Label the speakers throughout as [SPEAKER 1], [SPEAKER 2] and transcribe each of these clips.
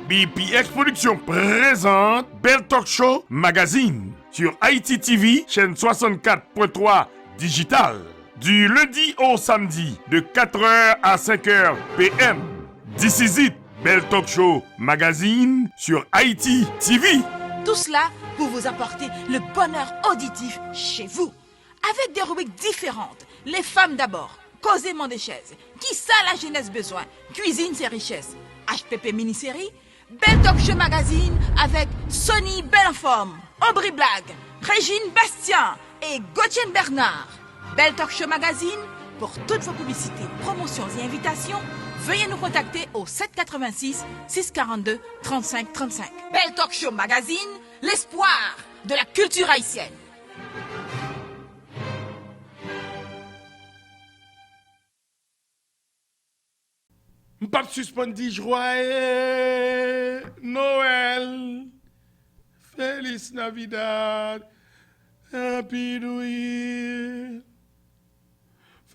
[SPEAKER 1] BPX Productions présente Belle Talk Show Magazine sur Haïti TV, chaîne 64.3 digital. Du lundi au samedi, de 4h à 5h PM. This is it, Belle Talk Show Magazine sur Haïti TV.
[SPEAKER 2] Tout cela pour vous apporter le bonheur auditif chez vous. Avec des rubriques différentes. Les femmes d'abord, causément des chaises. Qui ça la jeunesse besoin? Cuisine ses richesses. HPP mini-série. Belle Talk Show Magazine avec Sonny Belenforme, Aubry Blague, Régine Bastien et Gauthier Bernard. Belle Talk Show Magazine, pour toutes vos publicités, promotions et invitations, veuillez nous contacter au 786 642 35 35. Belle Talk Show Magazine, l'espoir de la culture haïtienne.
[SPEAKER 1] M'pap suspendi joyeux Noël, Feliz Navidad, Happy New Year,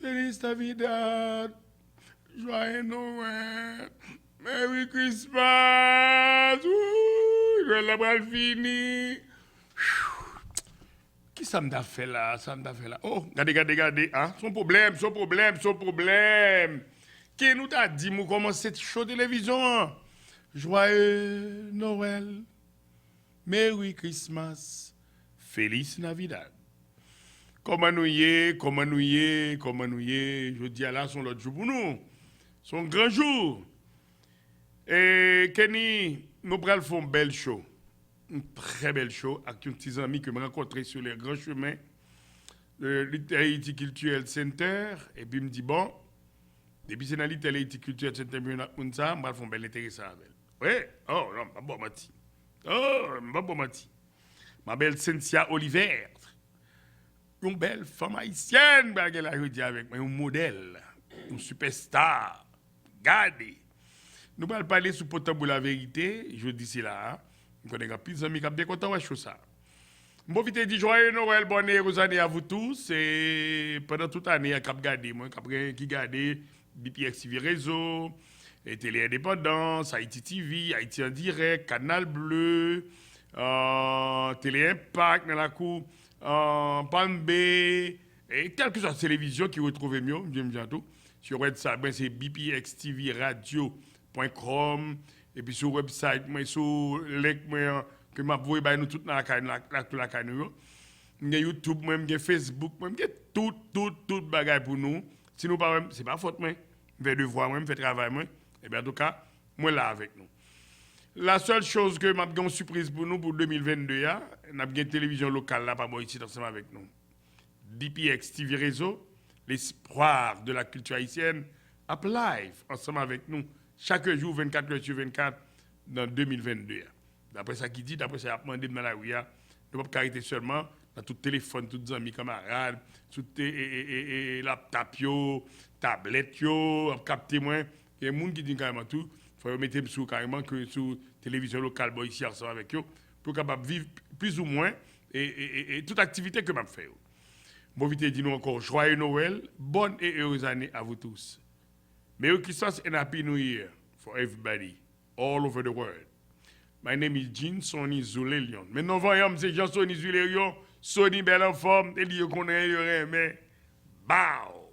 [SPEAKER 1] Feliz Navidad, joyeux Noël, Merry Christmas, Joël la bral fini. Qui ça m'a fait là, Oh, regardez, hein, son problème. Qui nous t'a dit, nous commençons cette show télévision? Joyeux Noël, Merry Christmas, Feliz Navidad. Comment nous y est? Je dis à là, son l'autre jour pour nous. Son grand jour. Et Kenny, nous prenons une belle show. Une très belle show avec un petit ami que je rencontré sur les grands chemins de l'Haïti Cultural Center. Et puis, il me dit, bon, depuis que c'est dans l'Haïti Cultural Center, je vais faire un bel intéressant avec elle. Oui, oh non, pas bon mati. Ma belle Cynthia Oliver. Une belle femme haïtienne, je dis avec moi, un modèle, un superstar. Regardez. Nous allons parler sur Potable la vérité, je dis c'est là. Nous connaissons plus d'amis qui sont bien contents de faire ça. Je vais dire joyeux Noël, bonne et heureuse année à vous tous. Et pendant toute l'année, je vais regarder BPX TV Réseau, Télé Indépendance, Haïti TV, Haïti en direct, Canal Bleu, Télé Impact, dans la cour, Palm Bay, et quelques autres télévisions qui retrouvent mieux, j'aime tout. Sur le website, c'est bpxtvradio.com. Et puis sur le website, sur le link que je vais nous tout dans la canne. Il y a YouTube, il y a Facebook, il y a tout bagage pour nous. Si nous pas, c'est pas faute, mais je vais devoir, je fais travail. Et bien en tout cas, moi là avec nous. La seule chose que je vais une surprise pour nous pour 2022, nous avons une télévision locale là, pas moi ici, ensemble avec nous. BPX TV Réseau, l'espoir de la culture haïtienne, up live ensemble avec nous. Chaque jour, 24 heures sur 24, dans 2022. D'après ça qui dit, d'après ça, il a demandé dans la rue, ne pas arrêter seulement dans tout téléphone, tous les amis, camarades, tout laptop, tablette, capter moins. Il y a des gens qui disent carrément tout. Il faut mettre sur carrément que sur télévision locale, ici, ensemble avec eux, pour capable vivre plus ou moins et toute activité que je fais. Bon, vite, dis-nous encore, joyeux Noël, bonne et heureuse année à vous tous. Merry Christmas and Happy New Year for everybody, all over the world. My name is Jean Sonny Zulelion. Maintenant, voyons, c'est Jean Sonny Zulelion, Sonny Belenforme, et dit qu'on est mais bao!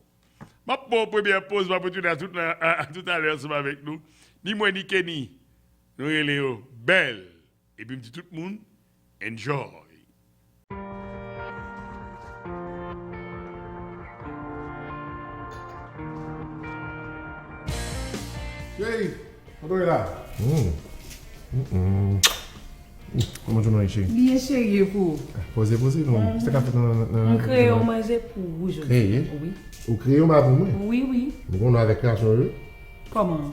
[SPEAKER 1] Ma première pause va pour tout à l'heure avec nous. Ni moi ni Kenny, nous sommes belle. Et puis, tout le monde, enjoy.
[SPEAKER 3] Hey, comment tu es là? Comment tu es ici?
[SPEAKER 4] Bien chérie pour.
[SPEAKER 3] Posez, non. C'est qu'à faire
[SPEAKER 4] Un crayon manger pour vous.
[SPEAKER 3] Crayon?
[SPEAKER 4] Oui.
[SPEAKER 3] Au crayon, pour moi?
[SPEAKER 4] Oui.
[SPEAKER 3] Nous on a avec création.
[SPEAKER 4] Comment?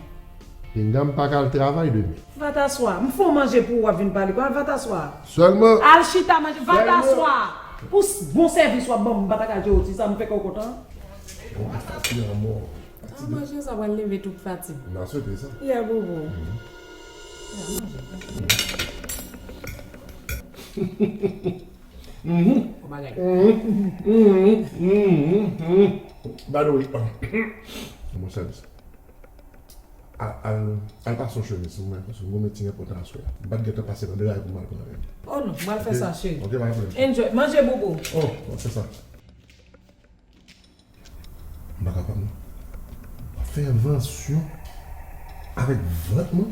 [SPEAKER 3] Une dame pas qu'à le travail demain.
[SPEAKER 4] Va t'asseoir. Il faut manger pour venir parler. Va t'asseoir.
[SPEAKER 3] Seulement.
[SPEAKER 4] Alchita manger. Va t'asseoir. Pour bon service, soit bon, va t'asseoir aussi. Ça me fait content.
[SPEAKER 3] On va fatiguer à mort.
[SPEAKER 4] Manger, ça va lever toute fatigue.
[SPEAKER 3] On a souhaité ça.
[SPEAKER 4] Il y a beaucoup.
[SPEAKER 3] Bah oui. Mon service. Elle passe son chemin, c'est moi, parce que moi, je suis important à soi. Je ne vais pas passer dans le rail pour mal prendre.
[SPEAKER 4] Oh non, moi, je fais ça, chérie.
[SPEAKER 3] Ok, pas de problème.
[SPEAKER 4] Enjoy, mangez beaucoup.
[SPEAKER 3] Oh, c'est ça. Je ne suis pas capable. Faire invention avec votre nom.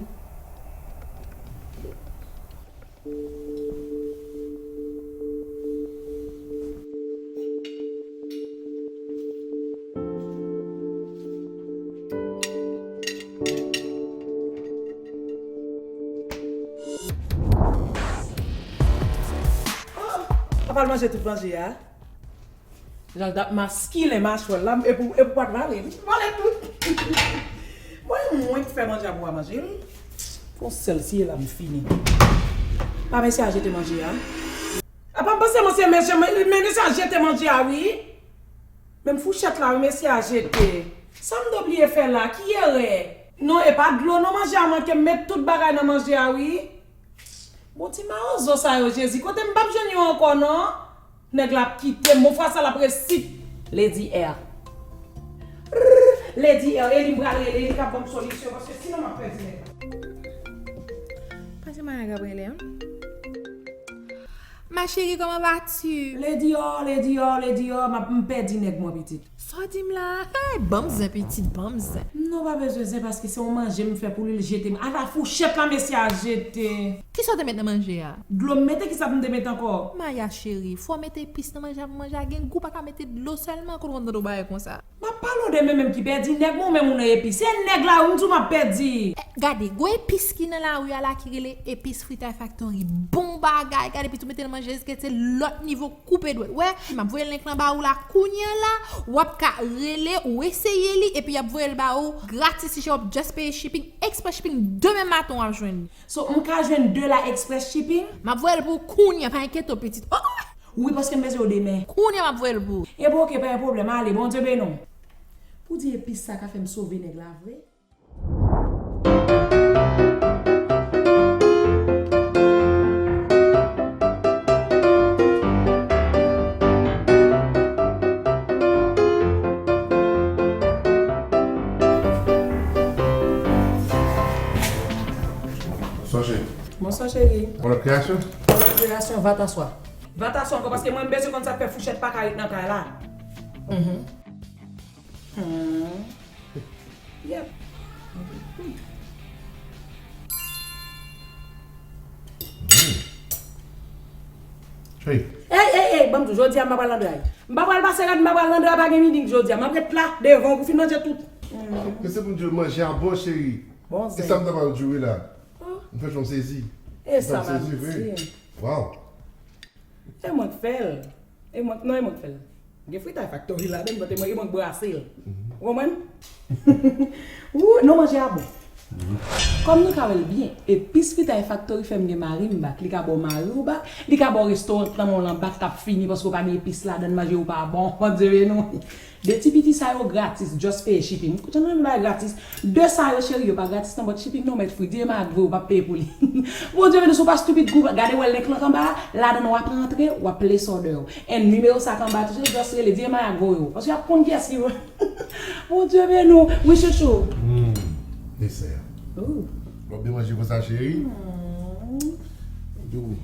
[SPEAKER 4] On va manger tout manger, hein? J'en ai ma skill et ma choix là, et pour pas de valer. Voilà tout. Moi, moi qui fais manger à moi manger. Pour celle-ci, là, me fini. Pas merci à jeter manger, hein? Ah, pas penser, monsieur, merci à jeter manger, ah oui? Même fouchette là, merci à jeter. Ça me doit oublier faire là, qui est? Non, et pas de l'eau, non manger à moi, que mettre tout bagage dans manger, ah oui? Bon, tu m'as osé ça, Jésus. Quand tu m'as pas besoin encore, non? Nèg la quitte, mon face à la précise. Lady Air. Lady Air, elle me brale, elle a bonne solution parce que sinon m'a perdu.
[SPEAKER 5] Passez-moi Gabrielle. Ma chérie, comment vas-tu?
[SPEAKER 4] Lady Air, m'a perdu nèg moi petite.
[SPEAKER 5] Sorti là. Hey, bams, petite bams.
[SPEAKER 4] Non, pas besoin parce que c'est on manger me fait pour lui jeter. À la fourchette là, monsieur a jeté.
[SPEAKER 5] Qui sont maintenant manger?
[SPEAKER 4] De l'eau mettez qui ça me mettre encore?
[SPEAKER 5] Maya chérie, faut mettre épices dans manger, gain goût pas mettre de l'eau seulement quand on dans bail comme ça.
[SPEAKER 4] Ma parle de même qui perdu nèg moi même on épice. C'est nèg là où tout m'a perdu.
[SPEAKER 5] Regardez, go épices qui dans la rue à la qui relé épices Frita Factory. Bon bagay, regardez puis tu mettez dans manger que c'est l'autre niveau coupé doit. Ouais, m'a voyer link là bas ou la kounya là, ou ka relé ou essayer li et puis y a voyer le bas ou gratis si shop just pay shipping, express shipping demain matin à joindre.
[SPEAKER 4] So on ka joindre de la express shipping?
[SPEAKER 5] M'a voyer pour kounya pas inquiète petite. Oh!
[SPEAKER 4] Oui parce que me au demain.
[SPEAKER 5] Kounya m'a voyer pour.
[SPEAKER 4] Et bon OK pas un problème, allez bon Dieu ben non. Pour dire épice ça ka fait me sauver nèg la vrai. Bonsoir chérie.
[SPEAKER 3] Pour la création?
[SPEAKER 4] Pour la création, va t'asseoir. Va t'asseoir encore parce que moi, je besoin quand ça fait fouchette pas carré dans le là. Yep.
[SPEAKER 3] Chérie.
[SPEAKER 4] Hey, bon, je dis à ma balle en dehors. Ma balle passer à ma balle en dehors, pas de midi, je dis. Ma prête là, devant, pour finir tout.
[SPEAKER 3] Qu'est-ce que pour Dieu manger un bon chérie?
[SPEAKER 4] Bon,
[SPEAKER 3] Qu'est-ce que ça me demande de jouer là? On fait son saisie.
[SPEAKER 4] Et ça va.
[SPEAKER 3] Wow.
[SPEAKER 4] Et moi qui fais. Et moi qui fais. Je fais ta factory là, même quand moi brasser. Vous comprenez? Non manger à bon. Comme nous savons bien, et puis si ta factory fait me marimba, li ka bon marimba, li ka bon restaurant dans mon lambac t'a fini parce qu'on pas mis épices là dans manger ou pas bon, on dirait non. Des petits ça yo gratis, just pay shipping. Tu n'as pas gratis. 200 € chérie, yo pas gratis dans votre shipping non mettre free, Dieu m'a gros pas payer pour lui. Bon Dieu, ne sont pas stupide groupe, regardez où l'écran en bas, là dans on va rentrer, on va place order. Et numéro ça en bas, toujours just le Dieu m'a gros parce qu'il y a compte qui est Bon Dieu, mais nous, oui chouchou.
[SPEAKER 3] Dessert.
[SPEAKER 4] Oh.
[SPEAKER 3] On va bien manger pour ça, chérie. Vous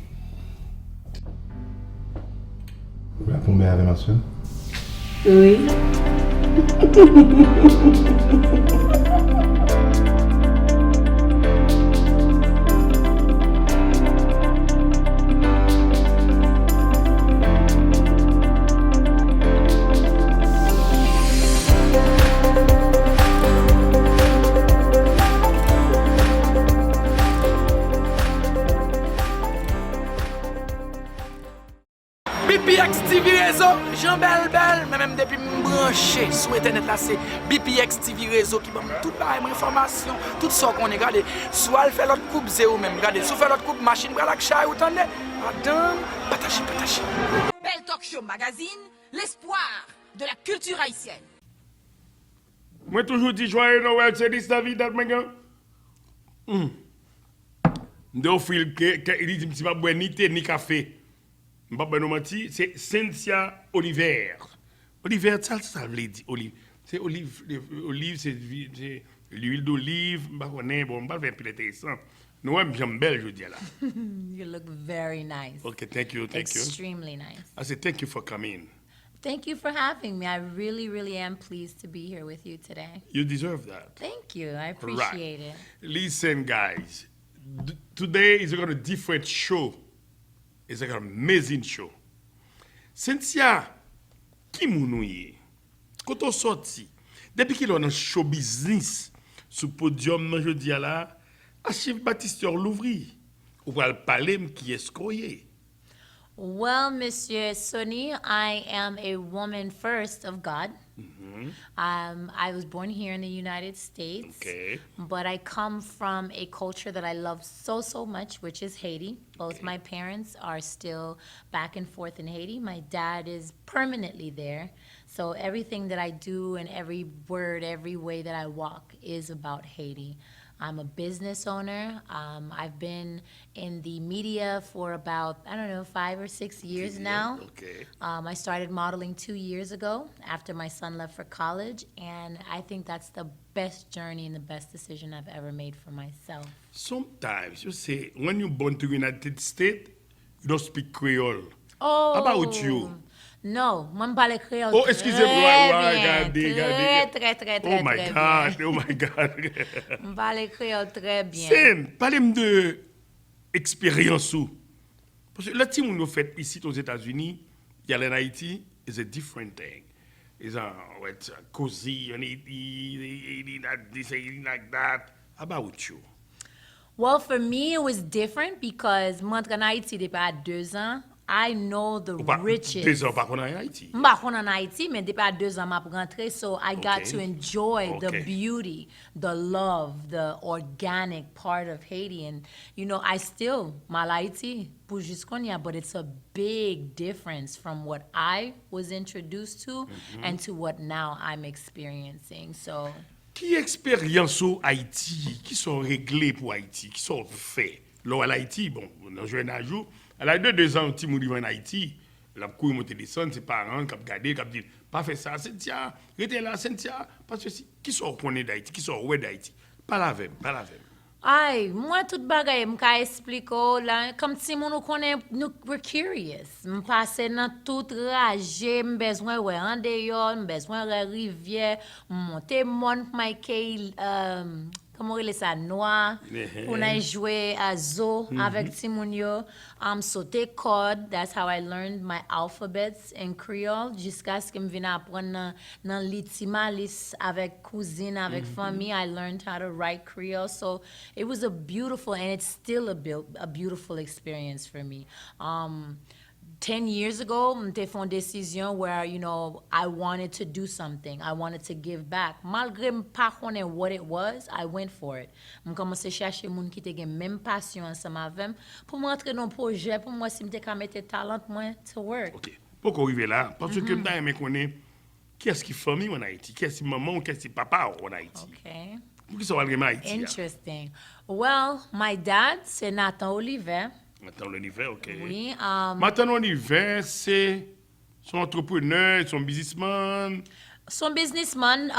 [SPEAKER 3] la tombez avec ma soeur?
[SPEAKER 4] Oui.
[SPEAKER 6] BPX TV Réseau, Jean Bel, mais même depuis me branché sur internet là, c'est BPX TV Réseau qui donne toute la information, tout ça qu'on est regardé. Soit elle fait l'autre coupe zéro même, regardez, soit fait l'autre coupe machine, voilà que chat, vous entendez? Madame, partagez.
[SPEAKER 2] Belle Talk Show Magazine, l'espoir de la culture haïtienne.
[SPEAKER 1] Moi, toujours dit joyeux Noël, c'est dit David, mes gars. D'offrir il dit, pas boire ni thé ni café. C'est Cynthia Oliver. Oliver, ça veut dire olive. C'est olive, c'est L'huile d'olive, je connais, bon, je vais plus intéressant. Nous, j'aime belle, je dis là.
[SPEAKER 7] You look very nice.
[SPEAKER 1] Okay, thank you.
[SPEAKER 7] Extremely nice.
[SPEAKER 1] I said, thank you for coming.
[SPEAKER 7] Thank you for having me. I really, really am pleased to be here with you today.
[SPEAKER 1] You deserve that.
[SPEAKER 7] Thank you. I appreciate it.
[SPEAKER 1] Listen, guys. Today is a different show. It's an amazing show. Cynthia, qui mounouye? Quand on sorti, depuis qu'il est dans show business, sous podium, je dis à la, Archive Baptisteur Louvry, ou va parler qui est skoye.
[SPEAKER 7] Well, Monsieur Sonny, I am a woman first of God. I was born here in the United States,
[SPEAKER 1] Okay.
[SPEAKER 7] but I come from a culture that I love so, so much, which is Haiti. Both my parents are still back and forth in Haiti. My dad is permanently there. So everything that I do and every word, every way that I walk is about Haiti. I'm a business owner. I've been in the media for about, 5 or 6 years now.
[SPEAKER 1] Okay.
[SPEAKER 7] I started modeling 2 years ago after my son left for college, and I think that's the best journey and the best decision I've ever made for myself.
[SPEAKER 1] Sometimes, you say, when you're born to the United States, you don't speak Creole.
[SPEAKER 7] Oh.
[SPEAKER 1] How about you?
[SPEAKER 7] No, moi, je parle créole.
[SPEAKER 1] Oh, excusez-moi,
[SPEAKER 7] Très
[SPEAKER 1] regardez.
[SPEAKER 7] très
[SPEAKER 1] Oh my
[SPEAKER 7] bien.
[SPEAKER 1] God, oh my God.
[SPEAKER 7] Je parle créole très bien.
[SPEAKER 1] Sen, parlez-moi de expérience ou. Parce que le team nous fait ici aux États-Unis, il y a en Haïti, is a different thing. It's cozy, and eating like this, eating like that. How about you?
[SPEAKER 7] Well, for me, it was different because moi, en Haïti depuis à 2 ans, I know the riches.
[SPEAKER 1] Deux ans par contre en Haïti.
[SPEAKER 7] Je suis en Haïti, mais depuis à 2 ans, je suis rentrée, so I got
[SPEAKER 1] Okay.
[SPEAKER 7] to enjoy the
[SPEAKER 1] Okay.
[SPEAKER 7] beauty, the love, the organic part of Haiti. And, I still, mal Haiti, pour jusqu'on but it's a big difference from what I was introduced to and to what now I'm experiencing. So,
[SPEAKER 1] Qui expérience au Haïti, qui sont réglées pour Haïti, qui sont faits? Là, à Haïti, bon, dans le jeune âge, elle a 2 ans, petit mouri en Haïti, la cour monte descendre, ses parents, qui ont gardé, qui ont dit, pas fait ça, Cynthia, restez là, Cynthia, parce que qui sont connus d'Haïti, qui sont ouais d'Haïti? Pas la même.
[SPEAKER 7] ay, moi, tout bagay, m'ka explico, là, comme si nous connaît, nous, we're curious. M'passe dans tout trajet, m'besoin, ouais, en dehors, m'besoin, rivière, monter, Mike, comment on dit ça, noir, pour nous jouer à zoo avec Timonio, sauter code, that's how I learned my alphabets in Creole, jusqu'à ce que je vienne apprendre dans l'itimalis avec cousine, avec famille, I learned how to write Creole, so it was a beautiful, and it's still a beautiful experience for me. 10 years ago, I took a decision where, I wanted to do something. I wanted to give back. Malgré pas connaître what it was, I went for it. I commencé à chercher moun qui te gen même passion ensemble avec pour m'entrer dans un projet pour moi si me te mettre talent moi to work.
[SPEAKER 1] OK. Pourquoi arriver là? Parce que je aimé connaître qui est-ce qui famille en Haïti, qui est-ce qui maman, qui est-ce qui papa en Haïti.
[SPEAKER 7] Okay.
[SPEAKER 1] Pour qui ça va vraiment Haïti?
[SPEAKER 7] Interesting. Well, my dad, c'est Nathan Oliver.
[SPEAKER 1] Attends, l'univers, OK.
[SPEAKER 7] Oui,
[SPEAKER 1] Maintenant, l'univers, c'est son entrepreneur, son businessman.
[SPEAKER 7] son businessman,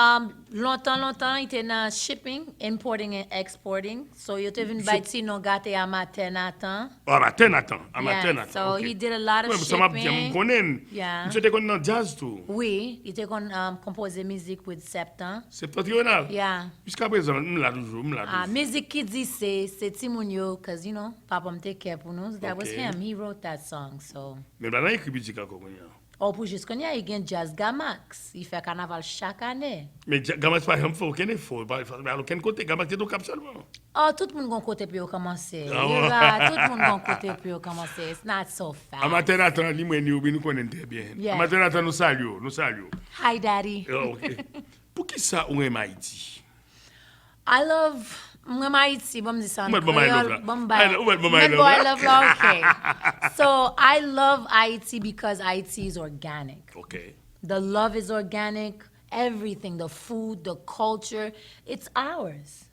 [SPEAKER 7] longtemps, il était dans shipping, importing and exporting. So, il était venu bâtir nos gâtés à matin, Nathan.
[SPEAKER 1] Ah, matin, Nathan.
[SPEAKER 7] Yeah, so he did a lot of
[SPEAKER 1] Ça m'a bien
[SPEAKER 7] shipping.
[SPEAKER 1] connaître.
[SPEAKER 7] Yeah.
[SPEAKER 1] Monsieur était dans jazz tout.
[SPEAKER 7] Oui, il était composé musique with Septembre.
[SPEAKER 1] Septentrional.
[SPEAKER 7] Yeah.
[SPEAKER 1] Jusqu'à présent, je l'ai toujours.
[SPEAKER 7] Music qui dit c'est Timonio, because, Papa me take care pour nous. That was
[SPEAKER 1] Okay.
[SPEAKER 7] him. He wrote that song, so.
[SPEAKER 1] Mais maintenant, il écrit musique encore.
[SPEAKER 7] Oh, pour jusqu'à il y a Jazz Gamax. Il fait carnaval chaque année.
[SPEAKER 1] Mais Gamas, par exemple, il faut aucun effort. À aucun côté, Gamas, c'est au cap seulement.
[SPEAKER 7] Oh, tout le monde a côté pour commencer.
[SPEAKER 1] Ah ouais.
[SPEAKER 7] Tout le monde a côté pour commencer. It's not so fast.
[SPEAKER 1] À matin, Nathan, nous connaissons très bien.
[SPEAKER 7] Yeah.
[SPEAKER 1] À matin, Nathan, nous saluons.
[SPEAKER 7] Hi, Daddy.
[SPEAKER 1] OK. Pour qui ça, on aime Haïti?
[SPEAKER 7] I love Haiti, bon, this
[SPEAKER 1] What about my love, lah?
[SPEAKER 7] Bombay.
[SPEAKER 1] What about my love, lah?
[SPEAKER 7] Love, okay. So I love Haiti because Haiti is organic.
[SPEAKER 1] OK.
[SPEAKER 7] The love is organic. Everything, the food, the culture, it's ours.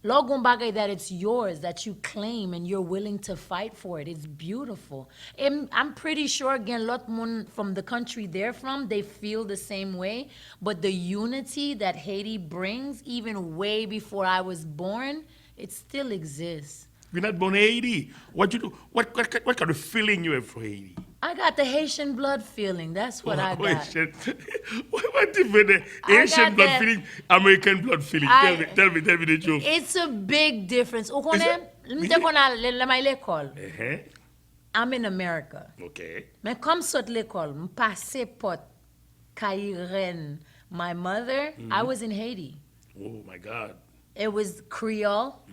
[SPEAKER 7] Logon bagay that it's yours, that you claim and you're willing to fight for it. It's beautiful. I'm pretty sure, again, lot moun from the country they're from, they feel the same way. But the unity that Haiti brings, even way before I was born, it still exists.
[SPEAKER 1] You're not born in Haiti. What you do? What kind of feeling you have for Haiti?
[SPEAKER 7] I got the Haitian blood feeling. That's what I got.
[SPEAKER 1] What different Haitian blood
[SPEAKER 7] that-
[SPEAKER 1] feeling, American blood feeling? Tell me the truth.
[SPEAKER 7] It's a big difference. Ou konen,
[SPEAKER 1] Oui.
[SPEAKER 7] mte konan le l'école.
[SPEAKER 1] Uh-huh.
[SPEAKER 7] I'm in America.
[SPEAKER 1] Okay.
[SPEAKER 7] Men kom sot l'école, m pase pot Kairen, my mother, I was in Haiti.
[SPEAKER 1] Oh my God.
[SPEAKER 7] It was Creole,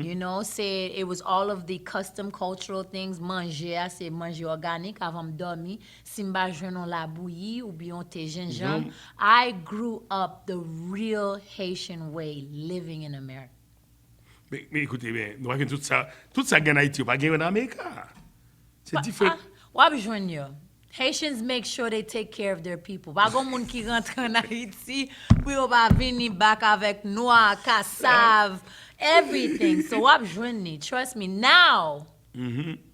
[SPEAKER 7] you know, say it was all of the custom cultural things. Manger, c'est manger organique avant m dormi. Simba jenon la bouillie ou bien te gingembre. I grew up the real Haitian way, living in America.
[SPEAKER 1] Mais écoutez bien, nous avons tout ça gagne en Haïti, pas gagne en Amérique. C'est différent.
[SPEAKER 7] Wap jwen yo. Haitians make sure they take care of their people. Pa gon moun ki rentre en Haiti, pou yo pa vini back avec noix, kassav, everything. So wap jwen ni. Trust me, now,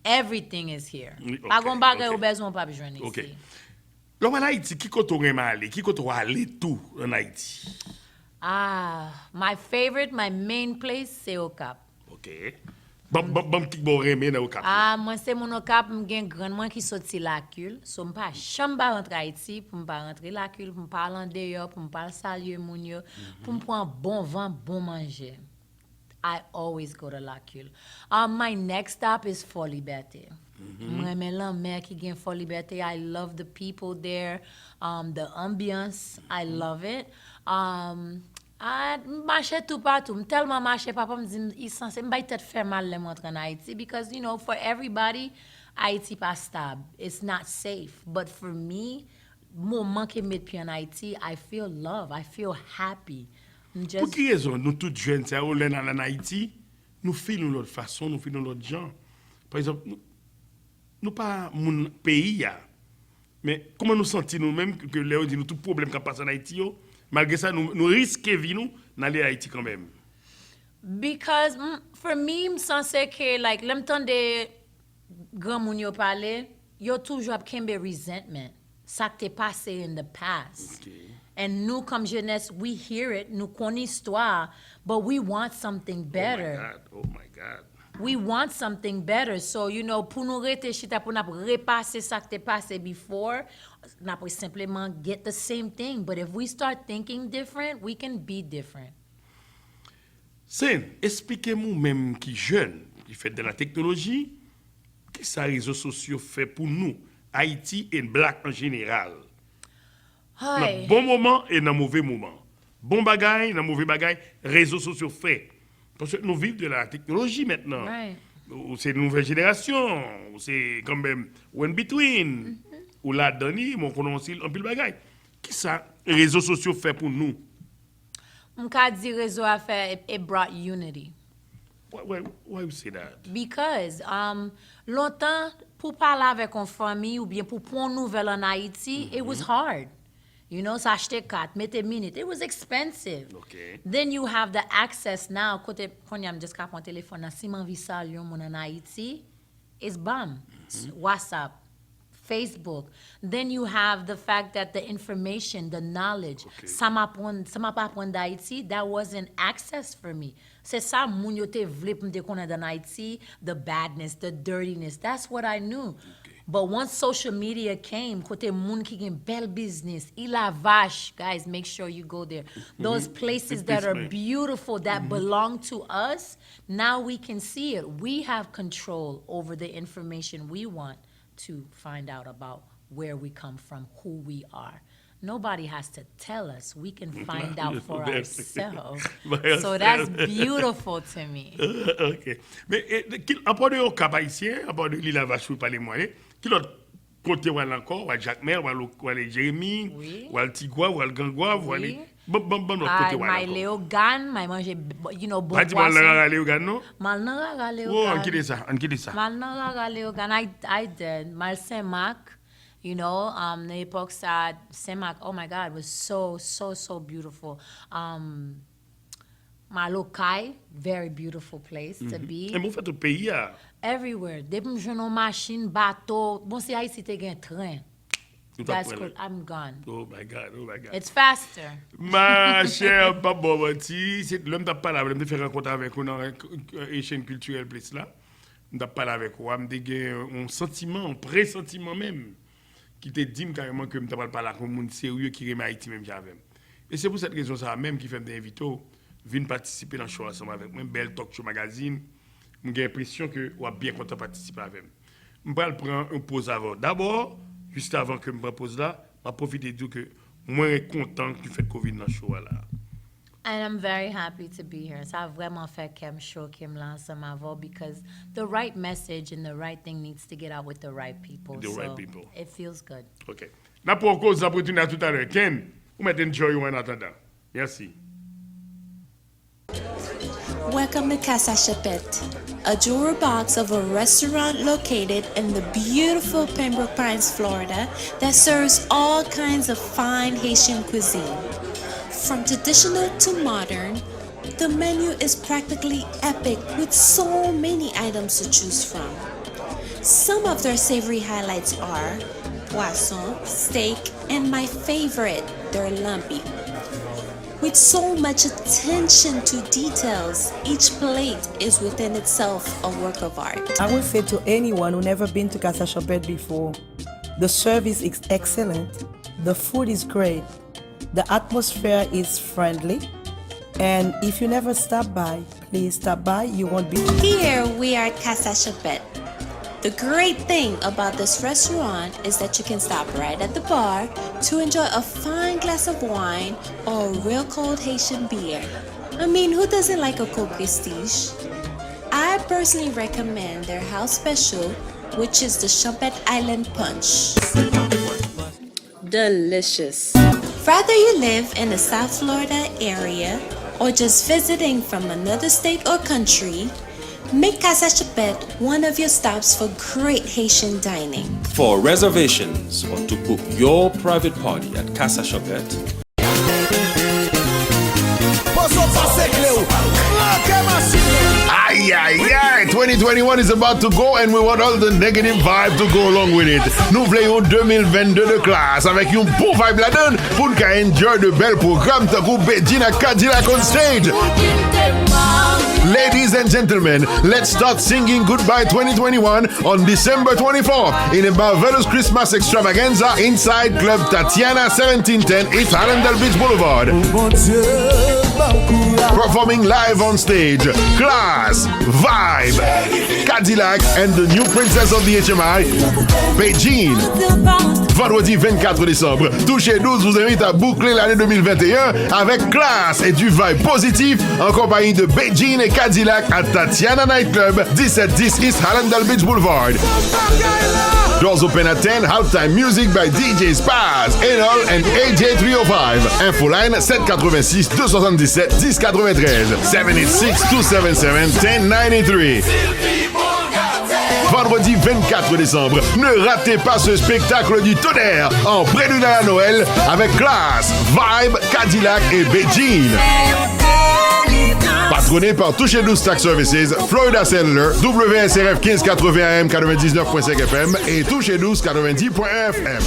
[SPEAKER 7] everything is here.
[SPEAKER 1] Okay,
[SPEAKER 7] Pa gon bagay
[SPEAKER 1] okay.
[SPEAKER 7] ou bezon pa jwen ni.
[SPEAKER 1] OK. L'homme en Haïti, qui koto reman aller? Qui koto aller tout en Haïti?
[SPEAKER 7] My favorite, my main place, c'est au Cap.
[SPEAKER 1] OK. Bon qui bon remen dans au Cap.
[SPEAKER 7] Moi c'est mon au Cap, m gen grand moi qui sorti la cul. So m pa chamba rentre Haïti, pour m pa rentre la cul, pour m parler en dehors, pour m parler saluer moun yo, pour m prendre bon vent, bon manger. I always go to la cul. My next stop is Fort Liberté. Mwen lan mer qui gen Fort Liberté. I love the people there. The ambiance, I love it. Marché tout partout. Tellement marché, papa me dit, il censé m'bay tête faire mal les montre en Haïti. Because, you know, for everybody, Haïti pas stable. It's not safe. But for me, moment que met pied en Haïti, I feel love. I feel happy.
[SPEAKER 1] Pour qui raison, nous tous jeunes, ça, on est en Haïti, nous filons l'autre façon, nous filons l'autre genre. Par exemple, nous pas mon pays, mais comment nous sentons nous-mêmes que Léo dit nous tout problème qui passe en Haïti, malgré ça, nous risquons de vivre d'aller à Haïti quand même.
[SPEAKER 7] Because for me, m'sensé que, like, l'em tande grand moun yo parler, yo toujours ap kembe resentment. Ça qui t'est passé in the past.
[SPEAKER 1] Okay.
[SPEAKER 7] And nous, comme jeunesse, we hear it, nous connaissons l'histoire, but we want something better.
[SPEAKER 1] Oh my God.
[SPEAKER 7] We want something better. So, you know, pour nous rete chita, pour nous repasser ça qui t'est passé before, nous pouvons simplement get the same thing. But if we start thinking different, we can be different.
[SPEAKER 1] Sen, expliquez-moi même qui jeune, qui fait de la technologie, qu'est-ce que les réseaux sociaux fait pour nous, Haïti et Black en général. Dans
[SPEAKER 7] Hi.
[SPEAKER 1] bon moment et dans mauvais moment. Bon bagay, dans mauvais bagay, réseaux sociaux fait. Parce que nous vivons de la technologie maintenant.
[SPEAKER 7] Right.
[SPEAKER 1] Ou c'est une nouvelle génération, ou c'est quand même one between. Ou là, Dani, mon prononce un pile bagay. Qui ça, réseaux sociaux fait pour nous?
[SPEAKER 7] M'ka di réseau a fait, it brought unity.
[SPEAKER 1] Why you say that?
[SPEAKER 7] Because longtemps, pour parler avec une famille ou bien pour prendre une nouvelle en Haïti, it was hard. You know, s'acheter carte, mettre minute, it was expensive.
[SPEAKER 1] Okay.
[SPEAKER 7] Then you have the access now. Kote, kon yam just kap an téléphone, si man vi sal yon moun en Haïti, it's bam. WhatsApp, Facebook. Then you have the fact that the information, the knowledge, sa ma pa apprendre d'Haïti, that wasn't access for me. C'est ça, moun yo te vle pou m'te konnen dan Haïti, the badness, the dirtiness. That's what I knew. But once social media came, kote moun ki gen bel business, Ila Vache, guys, make sure you go there. Those places that are beautiful, that belong to us, now we can see it. We have control over the information we want to find out about where we come from, who we are. Nobody has to tell us. We can find out for ourselves. So that's beautiful to me.
[SPEAKER 1] OK. Mais à part de au Cap haïtien, à part de l'île Vache, vous parlez moins, qui l'autre côté ou encore, ou Jacques-Mer, ou Jérémy,
[SPEAKER 7] Oui.
[SPEAKER 1] ou Tigua, ou Gangois, ou
[SPEAKER 7] Oui.
[SPEAKER 1] bon l'autre côté ou
[SPEAKER 7] My
[SPEAKER 1] encore.
[SPEAKER 7] Léogan, my manje, you know, bon
[SPEAKER 1] Pas dit mal
[SPEAKER 7] poisson.
[SPEAKER 1] là aller au non?
[SPEAKER 7] Mal nan raga
[SPEAKER 1] Oh,
[SPEAKER 7] Léogan.
[SPEAKER 1] on quitte ça, on quitte ça.
[SPEAKER 7] Mal nan raga Léogan. I did. Mal Saint-Marc, you know, l'époque ça, Saint-Marc, oh my God, it was so beautiful. Malokai, very beautiful place to be.
[SPEAKER 1] Et vous faites au pays,
[SPEAKER 7] Everywhere. Depuis que je une machine, bateau, bon, si Haïti te un train. That's cool. I'm gone.
[SPEAKER 1] Oh my God.
[SPEAKER 7] It's faster.
[SPEAKER 1] Ma chère Babovati, c'est l'homme t'a parlé, je me fait rencontrer avec vous dans une chaîne culturelle place là. Je t'a parlé avec vous, je me un sentiment, un pressentiment même qui te dit carrément que je t'a parlé avec un monde sérieux qui aime Haïti même j'avais. Et c'est pour cette raison ça même qui fait m'inviter venir participer dans le show ensemble avec moi, Belle Talk Show Magazine. J'ai l'impression que vous êtes bien content de participer avec moi. Je vais prendre une pause avant. D'abord, juste avant que je me pose là, je vais profiter de dire que moi, je suis content que tu fais Covid dans le show là.
[SPEAKER 7] And I'm very happy to be here. Ça a vraiment fait qu'elle me show qu'elle me lance ma voix because the right message and the right thing needs to get out with the right people.
[SPEAKER 1] Right people.
[SPEAKER 7] It feels good.
[SPEAKER 1] OK. Là, pour cause d'opportunité à tout à l'heure, Ken, vous mettez enjoy en attendant. Merci.
[SPEAKER 8] Welcome to Casa Chapette, a jewelry box of a restaurant located in the beautiful Pembroke Pines, Florida, that serves all kinds of fine Haitian cuisine. From traditional to modern, the menu is practically epic with so many items to choose from. Some of their savory highlights are poisson, steak, and my favorite, their lambi. With so much attention to details, each plate is within itself a work of art.
[SPEAKER 9] I would say to anyone who never been to Casa Chapette before, the service is excellent, the food is great, the atmosphere is friendly, and if you never stop by, please stop by, you won't be...
[SPEAKER 8] Here we are at Casa Chapette. The great thing about this restaurant is that you can stop right at the bar to enjoy a fine glass of wine or a real cold Haitian beer. I mean, who doesn't like a cold prestige? I personally recommend their house special, which is the Chapette Island Punch. Delicious. Whether you live in the South Florida area or just visiting from another state or country, make Casa Chapette one of your stops for great Haitian dining.
[SPEAKER 10] For reservations or to book your private party at Casa Chapette,
[SPEAKER 3] Aïe, aïe, aïe, 2021 is about to go and we want all the negative vibe to go along with it. Nous voulons 2022 de classe avec un bon vibe là-dedans pour nous enjoy de belles programmes de groupe Begina Cadillac on stage. Ladies and gentlemen, let's start singing Goodbye 2021 on December 24th in a marvelous Christmas extravaganza inside Club Tatiana 1710 East Hallandale Beach Boulevard. Performing live on stage, Class, Vibe, Cadillac and the new princess of the HMI, Beijing. Vendredi 24 décembre, Touché 12 vous invite à boucler l'année 2021 avec Classe et du vibe positif en compagnie de Beijing et Cadillac à Tatiana Nightclub, 1710 East Hallandale Beach Boulevard. Doors open at 10, halftime music by DJ Spaz, Enol and AJ 305. Infoline 786-277-1093, 786-277-1093. Vendredi 24 décembre, ne ratez pas ce spectacle du tonnerre en prélude à la Noël avec Classe, Vibe, Cadillac et Beijing. Patronné par Touché 12 Tax Services, Florida Cellular, WSRF 1580 AM 99.5 FM et Touché 12 90.1 FM.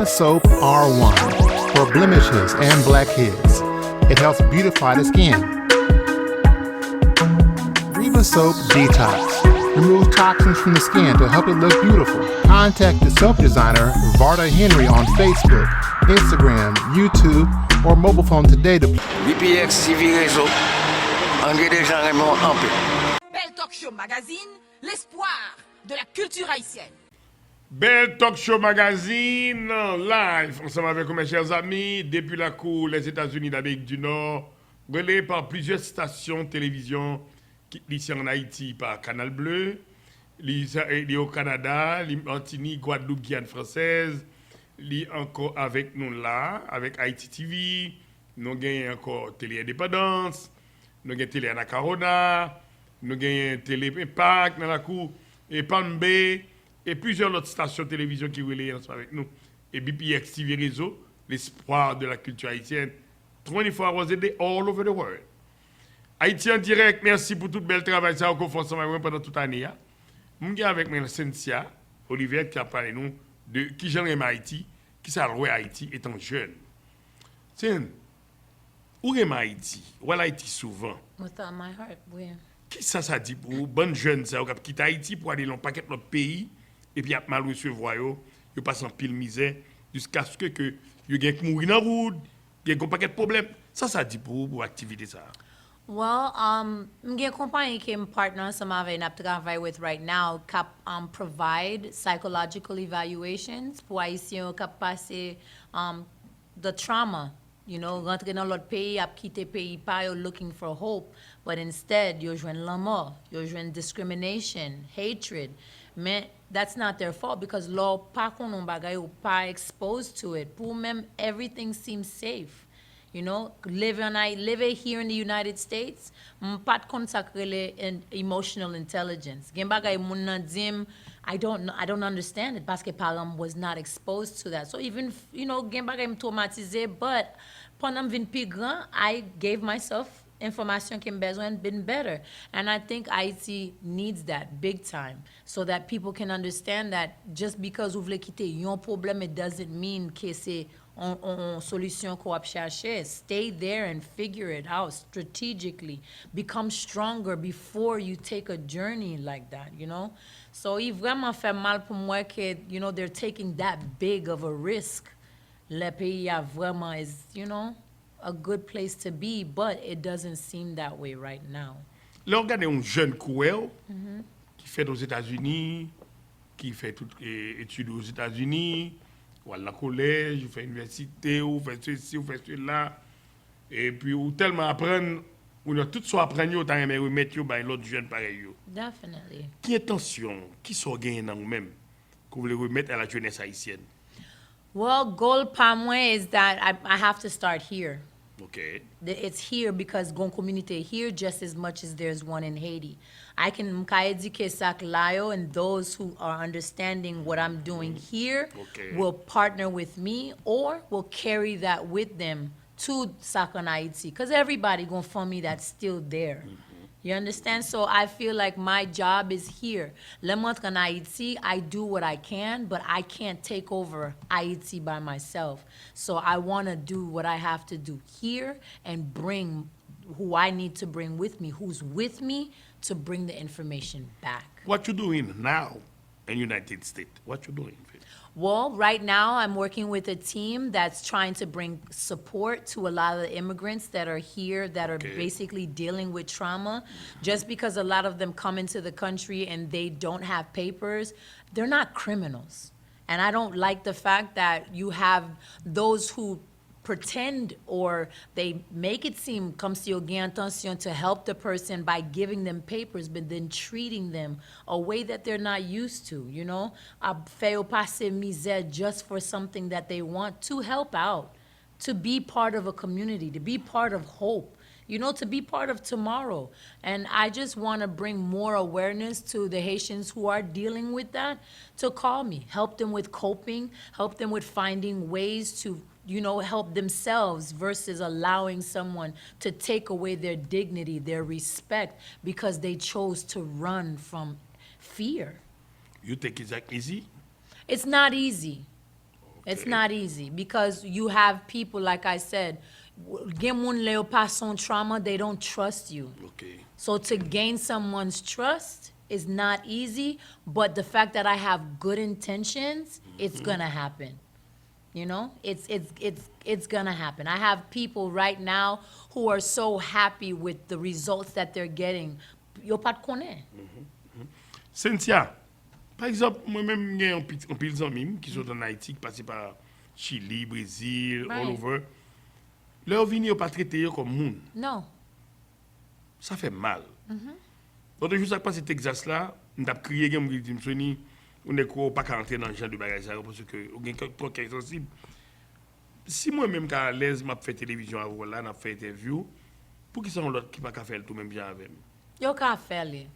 [SPEAKER 11] Soap R1 for blemishes and blackheads. It helps beautify the skin. Riva Soap Detox removes toxins from the skin to help it look beautiful. Contact the soap designer Varda Henry on Facebook, Instagram, YouTube, or mobile phone today to
[SPEAKER 6] BPX TV Réseau. Engrais des gens Raymond Ampé.
[SPEAKER 2] Belle Talk Show Magazine, l'espoir de la culture haïtienne.
[SPEAKER 1] Belle Talk Show Magazine, live, ensemble avec mes chers amis, depuis la cour, les États-Unis d'Amérique du Nord, relayé par plusieurs stations de télévision, ici en Haïti par Canal Bleu, au Canada, Antini, Guadeloupe, Guyane française, encore avec nous là, avec Haïti TV, nous avons encore Télé Indépendance, nous avons Télé Anacarona, nous avons Télé Impact dans la cour, et Palm Bay, et plusieurs autres stations de télévision qui relaient ensemble avec nous. Et BPX TV Réseau, l'espoir de la culture haïtienne, 24 hours a day, all over the world. Haïti en direct, merci pour tout le bel travail ça qu'on fait ensemble pendant toute l'année. Je suis avec moi Cynthia Olivier qui a parlé nous de qui j'aime Haïti, qui s'est loué Haïti étant jeune. Tiens, où est Haïti? Où est Haïti souvent?
[SPEAKER 7] With all my heart, oui.
[SPEAKER 1] Qui ça dit pour bonne jeune ça qui quitte Haïti pour aller dans un paquet d'autres pays et puis mal recevoir yo passe en pile misère jusqu'à ce que yo gagne mourir dans route, il y a un paquet de problèmes. Ça dit pour activité ça.
[SPEAKER 7] Well, m'gen compagnie qui me partner ensemble avec n'a travail with right now cap provide psychological evaluations pour haïtiens qui passer the trauma. You know, rentrer dans l'autre pays, à quitter pays, pas you're looking for hope, but instead you're joining la mort, you're joining discrimination, hatred. Mais that's not their fault because law pas konon bagay ou pas exposed to it. Pour même everything seems safe. You know, living here in the United States, pas de consacrer in emotional intelligence. Gen bagay moun nan dim, I don't understand it parce que parents was not exposed to that. So even, you know, gen bagay m traumatisé, but pendant vin pi grand, I gave myself information qui besoin been better. And I think IT needs that big time so that people can understand that just because vous voulez quitter yon problème, it doesn't mean que c'est on solution qu'on va chercher. Stay there and figure it out strategically. Become stronger before you take a journey like that, you know? So il vraiment fait mal pour moi que, you know, they're taking that big of a risk. Le pays a vraiment is, you know, a good place to be, but it doesn't seem that way right now.
[SPEAKER 1] Là, regardez un jeune Kouel qui fait aux États-Unis, qui fait toutes les études aux États-Unis, ou à la collège, ou fait université, ou fait ceci, ou fait cela, et puis ou tellement apprendre, ou non, tout soit apprendre, ou t'as aimé remettre l'autre jeune pareil.
[SPEAKER 7] Definitely.
[SPEAKER 1] Qui intention, qui sont gagnés dans nous-mêmes, que vous voulez remettre à la jeunesse haïtienne?
[SPEAKER 7] Well, goal pa moi is that I have to start here.
[SPEAKER 1] Okay.
[SPEAKER 7] It's here because Gon community here just as much as there's one in Haiti. I can educate Sak Layo and those who are understanding what I'm doing here will partner with me or will carry that with them to Sakan Haiti because everybody gonna find me that's still there. You understand? So I feel like my job is here. Le montre en Haiti, I do what I can, but I can't take over Haiti by myself. So I want to do what I have to do here and bring who I need to bring with me, who's with me to bring the information back.
[SPEAKER 1] What you doing now in United States? What you doing?
[SPEAKER 7] Well, right now I'm working with a team that's trying to bring support to a lot of the immigrants that are here that are basically dealing with trauma. Just because a lot of them come into the country and they don't have papers, they're not criminals. And I don't like the fact that you have those who pretend or they make it seem comme si on gagne attention to help the person by giving them papers, but then treating them a way that they're not used to, you know? Fait passer misère just for something that they want to help out, to be part of a community, to be part of hope, you know, to be part of tomorrow. And I just want to bring more awareness to the Haitians who are dealing with that to call me, help them with coping, help them with finding ways to, you know, help themselves versus allowing someone to take away their dignity, their respect, because they chose to run from fear.
[SPEAKER 1] You think it's that easy?
[SPEAKER 7] It's not easy. It's not easy because you have people, like I said, trauma, they don't trust you.
[SPEAKER 1] Okay.
[SPEAKER 7] So to gain someone's trust is not easy, but the fact that I have good intentions, it's gonna happen. You know, it's gonna happen. I have people right now who are so happy with the results that they're getting. Yo pas de connaît.
[SPEAKER 1] Cynthia, Par exemple, moi-même, j'ai un pile d'amis qui sont en Haïti, qui passent par Chili, Brésil, all over. Leur vie n'est pas traité comme monde.
[SPEAKER 7] Non.
[SPEAKER 1] Ça fait mal. L'autre jour, ça passe au Texas là, on a crié, on a dit, on n'est pas qu'à entrer dans le genre de bagages parce que on est trop sensible. Si moi-même, quand à l'aise, je fais télévision à vous là, je fais interview, pour qui sont l'autre qui ne peut pas faire tout même bien avec moi?
[SPEAKER 7] You can't fail it.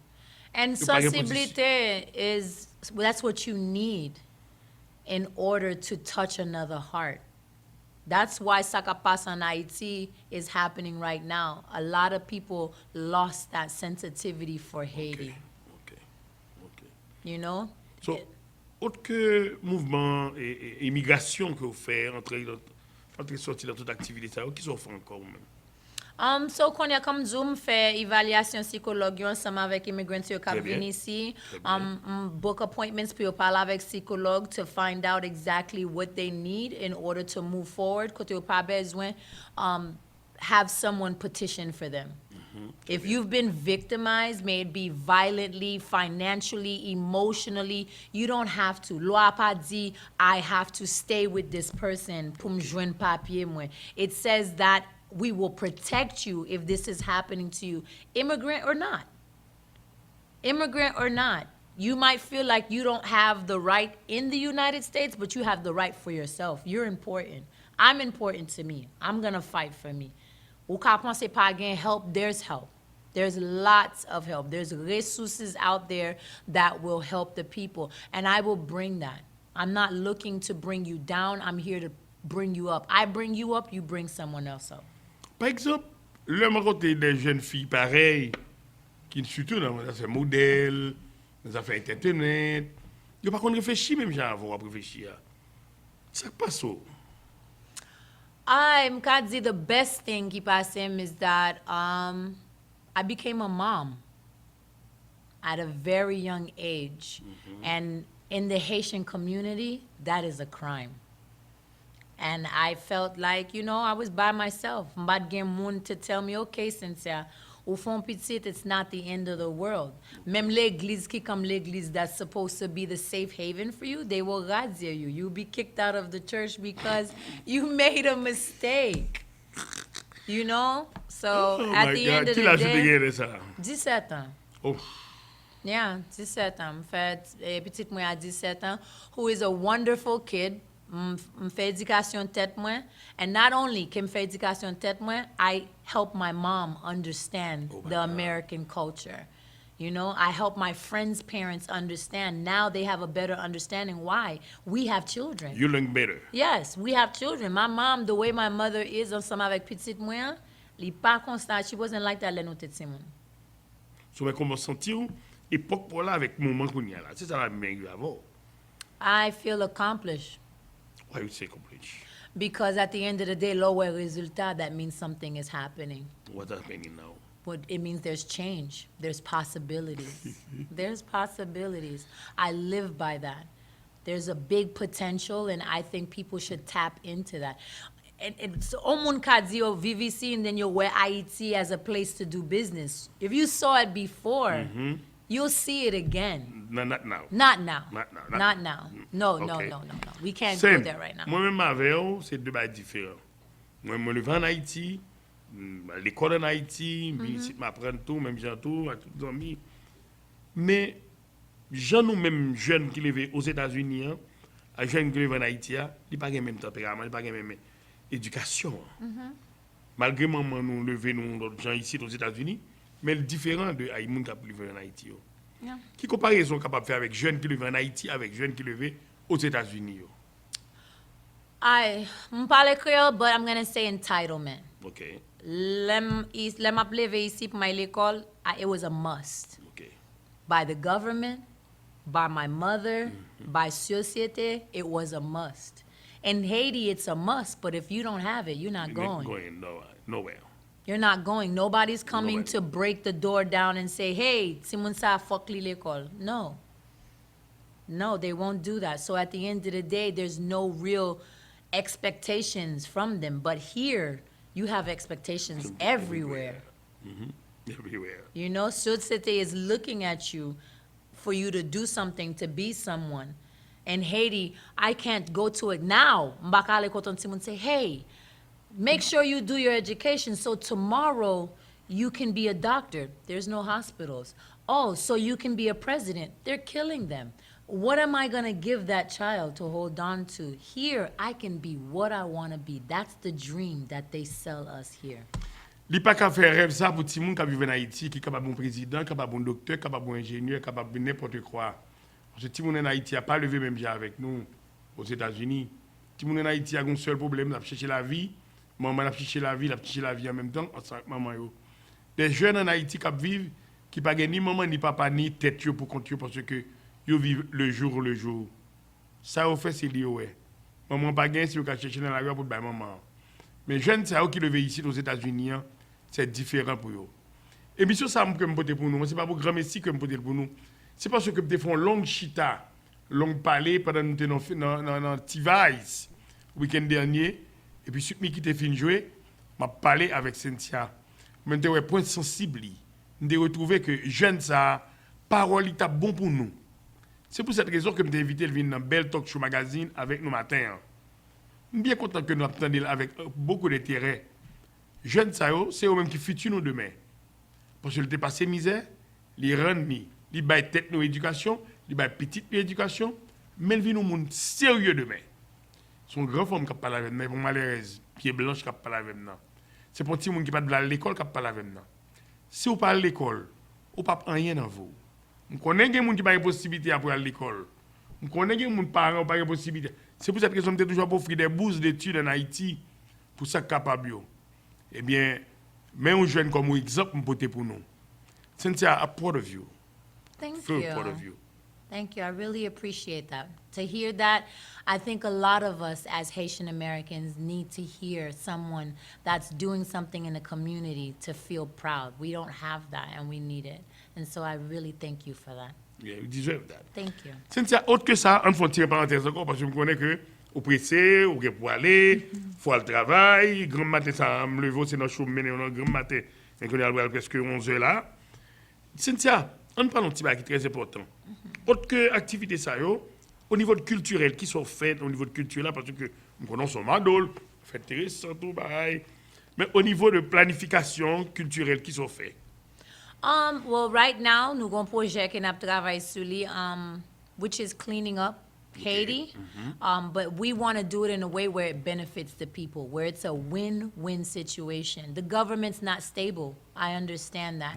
[SPEAKER 7] And sensibility is, that's what you need in order to touch another heart. That's why Sakapas in Haiti is happening right now. A lot of people lost that sensitivity for Haiti.
[SPEAKER 1] Okay.
[SPEAKER 7] You know?
[SPEAKER 1] So, autre que mouvement et immigration que vous faites, entre sortir dans toute activité, ça, qui sont fait encore même?
[SPEAKER 7] So quand il comme Zoom fait évaluation psychologue ensemble avec immigrants qui viennent ici, book appointments pour parler avec psychologue to find out exactly what they need in order to move forward. Quand vous pas besoin have someone petition for them. If you've been victimized, may it be violently, financially, emotionally, you don't have to. Loi pas dit, I have to stay with this person pour me joindre papier moi. It says that we will protect you if this is happening to you, immigrant or not. Immigrant or not. You might feel like you don't have the right in the United States, but you have the right for yourself. You're important. I'm important to me. I'm gonna fight for me. Ou ka pense pa gen help, there's help. There's lots of help. There's resources out there that will help the people. And I will bring that. I'm not looking to bring you down. I'm here to bring you up. I bring you up, you bring someone else up.
[SPEAKER 1] Par exemple, le rencontre des jeunes filles pareilles, qui surtout dans les affaires modèles, dans les affaires entertainment, ils ne réfléchissent même jamais avant de réfléchir. Ça passe où?
[SPEAKER 7] I'm Kadzi, the best thing qui passe is that I became a mom at a very young age. And in the Haitian community, that is a crime. And I felt like, you know, I was by myself. Mbad gen moun to tell me, okay, Cynthia, ou fon petit, it's not the end of the world. Même l'église qui comme l'église that's supposed to be the safe haven for you, they will razzia you. You'll be kicked out of the church because you made a mistake. You know? So at the end of the day, 17 ans.
[SPEAKER 1] Oh.
[SPEAKER 7] Yeah, 17 ans. Fait petite moi à 17 ans, who is a wonderful kid. M'fait éducation tête moi, and not only can m'fait éducation tête moi, I help my mom understand the American culture. You know, I help my friends' parents understand. Now they have a better understanding why we have children.
[SPEAKER 1] You learn better.
[SPEAKER 7] Yes, we have children. My mom, the way my mother is ensemble avec petite moi, li pas constant. She wasn't like that when nous étions petits.
[SPEAKER 1] So, mais comment sentir époque pour là avec moment qu'on y a là? C'est ça la même avant.
[SPEAKER 7] I feel accomplished.
[SPEAKER 1] Why you say accomplished?
[SPEAKER 7] Because at the end of the day, lower resultat, that means something is happening.
[SPEAKER 1] What's happening now?
[SPEAKER 7] What it means there's change. There's possibilities. There's possibilities. I live by that. There's a big potential, and I think people should tap into that. And so, Omun Kadio VVC, and then you wear Haiti as a place to do business. If you saw it before, you'll see it again.
[SPEAKER 1] No, not now.
[SPEAKER 7] Not now.
[SPEAKER 1] Not now.
[SPEAKER 7] Not now. No,
[SPEAKER 1] Okay.
[SPEAKER 7] no. We can't
[SPEAKER 1] Same.
[SPEAKER 7] go there right now.
[SPEAKER 1] Moi-même avec eux, c'est deux bails différents. Moi, je vais en Haïti, à l'école en Haïti, je m'apprends tout, même gens tout, à tous les amis. Mais, gens nous-mêmes jeunes qui lèvent aux États-Unis, à jeunes qui lèvent en Haïti, ils n'ont pas le même tempérament, ils n'ont pas la même éducation. Malgré maman nous lever nous d'autres gens ici aux États-Unis, mais le différent de Haïti qui a levé en Haïti.
[SPEAKER 7] Yeah.
[SPEAKER 1] Qui comparaison capable de faire avec jeunes qui lèvent en Haïti avec jeunes qui lèvent aux États-Unis?
[SPEAKER 7] I'm parle Creole, but I'm going to say entitlement.
[SPEAKER 1] Okay.
[SPEAKER 7] Lem leve ici pour my l'école, it was a must.
[SPEAKER 1] Okay.
[SPEAKER 7] By the government, by my mother, by société, it was a must. In Haiti, it's a must, but if you don't have it, you're not going.
[SPEAKER 1] Going nowhere.
[SPEAKER 7] You're not going. Nobody's coming to break the door down and say, hey, Simon sa fuck li l'école. No. No, they won't do that. So at the end of the day, there's no real expectations from them. But here, you have expectations everywhere.
[SPEAKER 1] Everywhere.
[SPEAKER 7] You know, société is looking at you for you to do something, to be someone. In Haiti, I can't go to it now. Mbakale koton Simon say, hey, make sure you do your education so tomorrow you can be a doctor. There's no hospitals. Oh, so you can be a president. They're killing them. What am I gonna give that child to hold on to? Here, I can be what I wanna be. That's the dream that they sell us here.
[SPEAKER 1] Li pa ka faire rêve ça pour ti moun qui vivent en Haïti, qui capable bon président, capable bon docteur, capable bon ingénieur, capable n'importe quoi. Parce que ti moun en Haïti a pas levé même déjà avec nous aux États-Unis. Ti moun en Haïti a un seul problème, n'a chercher la vie. Maman n'a chercher la vie, n'a chercher la vie en même temps ensemble maman yo. Des jeunes en Haïti qui vivent qui pas ni maman ni papa ni tête yo pour compter parce que yo vivent le jour. Ça au fait c'est lié ouais. Maman pas gain si yo ka chercher dans la rue pour ba maman. Mais jeunes ça qui levé ici aux États-Unis, c'est différent pour eux. Et bien sûr ça que me porter pour nous, c'est pas pour grand messie que me porter pour nous. C'est parce que me font longue chita, longue parler pendant nous dans T-Vice week-end dernier et puis suite qui t'ai fini jouer, m'a parlé avec Cynthia. Mais ouais point sensible. M'ai retrouvé que jeune ça parole est bon pour nous. C'est pour cette raison que m'ai invité à venir dans Belle Talk Show Magazine avec nous matin. Je suis bien content que nous attendons avec beaucoup d'intérêt. Jeunes, c'est eux-mêmes qui futur nous demain. Parce que le passé misère, les rendent, ils baillent tête nos éducation, ils baillent petite éducation, mais ils vivent monde sérieux demain. Son grand femme qui parle avec nous, pour malheureuse, pied blanche qui parle avec nous. C'est pour petit monde qui parle de l'école qui parle avec nous. Si vous parlez de l'école, vous n'avez pas rien dans vous. Vous connaissez des gens qui n'ont pas de possibilité pour aller à l'école. Vous connaissez des gens qui n'ont pas de possibilité. C'est pour cette raison que je toujours offrir des bourses d'études en Haïti pour ça capable. Eh bien, même un jeune comme exemple, je pour nous. Cynthia, I'm proud of you.
[SPEAKER 7] Thank
[SPEAKER 1] Feel
[SPEAKER 7] you.
[SPEAKER 1] proud of you.
[SPEAKER 7] Thank you. I really appreciate that. To hear that, I think a lot of us as Haitian Americans need to hear someone that's doing something in the community to feel proud. We don't have that and we need it. And so I really thank you for that.
[SPEAKER 1] Yeah, you deserve that.
[SPEAKER 7] Thank you.
[SPEAKER 1] Cynthia, autre que ça, on fait tirer parenthèse encore parce que je connais que au pressé, ou pour aller, faut aller travail, grand matin ça me lever, c'est dans chaud mener on grand matin, et qu'on est presque 11 heures là. Cynthia, on parle d'un petit bail qui est très important. Autre que activité ça yo, au niveau culturel qui sont faites au niveau de culture là parce que nous connaissons Madol, fait intéressant tout bail. Mais au niveau de planification culturelle qui sont faites.
[SPEAKER 7] Well, right now, nous avons un projet qui nous travaille sur lui, which is cleaning up Haiti. But we want to do it in a way where it benefits the people, where it's a win-win situation. The government's not stable. I understand that.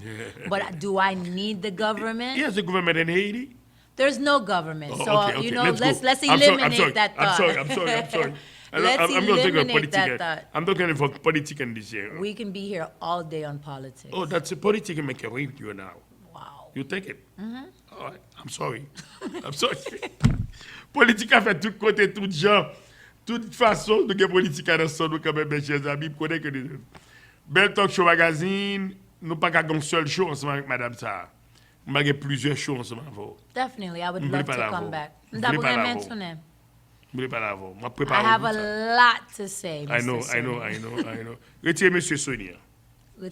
[SPEAKER 7] But do I need the government?
[SPEAKER 1] Yes, the government in Haiti.
[SPEAKER 7] There's no government.
[SPEAKER 1] Oh,
[SPEAKER 7] so,
[SPEAKER 1] okay.
[SPEAKER 7] you know,
[SPEAKER 1] Let's
[SPEAKER 7] let's
[SPEAKER 1] go.
[SPEAKER 7] eliminate that thought.
[SPEAKER 1] I'm sorry.
[SPEAKER 7] Let's
[SPEAKER 1] I'm going to take a
[SPEAKER 7] eliminate that
[SPEAKER 1] politician.
[SPEAKER 7] thought.
[SPEAKER 1] I'm talking about politician this year.
[SPEAKER 7] We can be here all day on politics.
[SPEAKER 1] Oh, that's a politician make away with you now.
[SPEAKER 7] Wow.
[SPEAKER 1] You take it? All right. I'm sorry. I'm sorry. Politique a fait tout côté, tout genre, toute façon de politique dans son nous quand même, mes chers amis, connaît que Belle Talk Show Magazine, nous pas qu'un seul show ensemble avec Madame Sarah. Nous avons plusieurs shows ensemble avant.
[SPEAKER 7] Definitely, I would love to come back.
[SPEAKER 1] I
[SPEAKER 7] have a lot to say, Mr.
[SPEAKER 1] I know. Retirez Monsieur Sonia.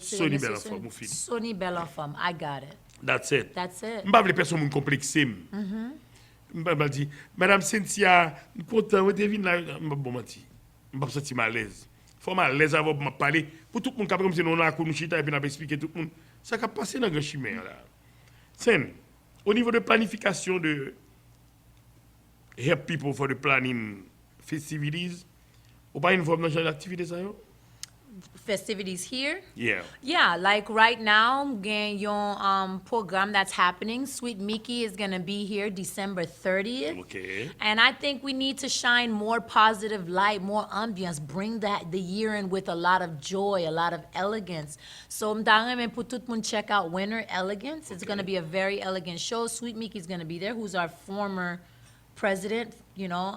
[SPEAKER 7] Sonny
[SPEAKER 1] Sonny Belleforme, mon fils.
[SPEAKER 7] Sonny Belleforme, I got it.
[SPEAKER 1] That's it.
[SPEAKER 7] That's it.
[SPEAKER 1] Je ne veux pas les personnes complexées. Je vais dire, Madame Cynthia, je suis content, vous êtes venue là. Je ne me sens pas à l'aise. Il faut à l'aise avant de parler. Pour tout le monde, comme si nous avons un chita et puis on a expliqué tout le monde. Ça a passé dans le grand chemin. C'est au niveau de planification de help people for the planning festivities, ou pas une forme de l'activité ça yo?
[SPEAKER 7] Festivities here?
[SPEAKER 1] Yeah.
[SPEAKER 7] Yeah, like right now, your program that's happening, Sweet Mickey is going to be here December 30th.
[SPEAKER 1] Okay.
[SPEAKER 7] And I think we need to shine more positive light, more ambience, bring the year in with a lot of joy, a lot of elegance. So I'm going to tout monde check out Winter Elegance. It's going to be a very elegant show. Sweet Mickey's going to be there, who's our former president, you know,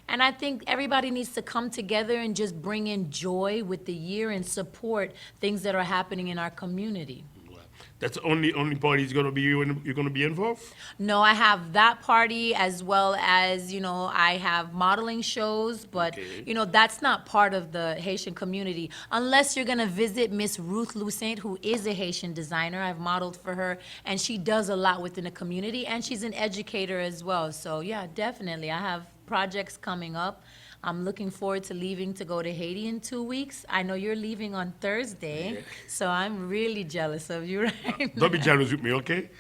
[SPEAKER 7] and I think everybody needs to come together and just bring in joy with the year and support things that are happening in our community.
[SPEAKER 1] That's the only party is gonna be you're gonna be involved?
[SPEAKER 7] No, I have that party as well as, I have modeling shows, but, that's not part of the Haitian community. Unless you're going to visit Miss Ruth Lucent, who is a Haitian designer. I've modeled for her, and she does a lot within the community, and she's an educator as well. So, yeah, definitely. I have projects coming up. I'm looking forward to leaving to go to Haiti in 2 weeks. I know you're leaving on Thursday, so I'm really jealous of you right now.
[SPEAKER 1] Don't be jealous with me, okay?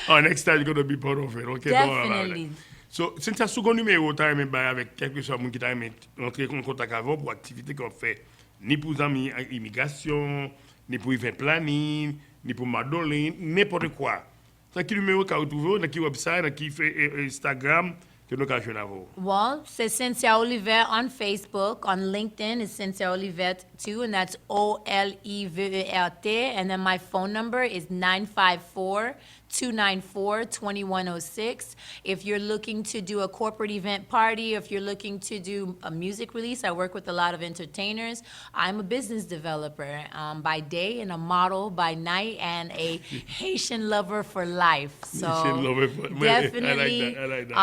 [SPEAKER 1] Next time you're going to be part of it, okay?
[SPEAKER 7] Definitely.
[SPEAKER 1] So, c'est un second numéro, tu as aimé avec quelque chose qui t'a aimé entrer en contact avant pour activités qu'on fait, ni pour amis immigration, ni pour event planning, ni pour Madeline, n'importe quoi. C'est un numéro qu'on retrouve dans qui website, dans qui fait Instagram, que nous avons avant.
[SPEAKER 7] Well, c'est Cynthia Olivet on Facebook. On LinkedIn is Cynthia Olivet too, and that's Olevert. And then my phone number is 954-294-2106. If you're looking to do a corporate event party, if you're looking to do a music release, I work with a lot of entertainers. I'm a business developer by day and a model by night and a Haitian lover for life. So definitely
[SPEAKER 1] I like that.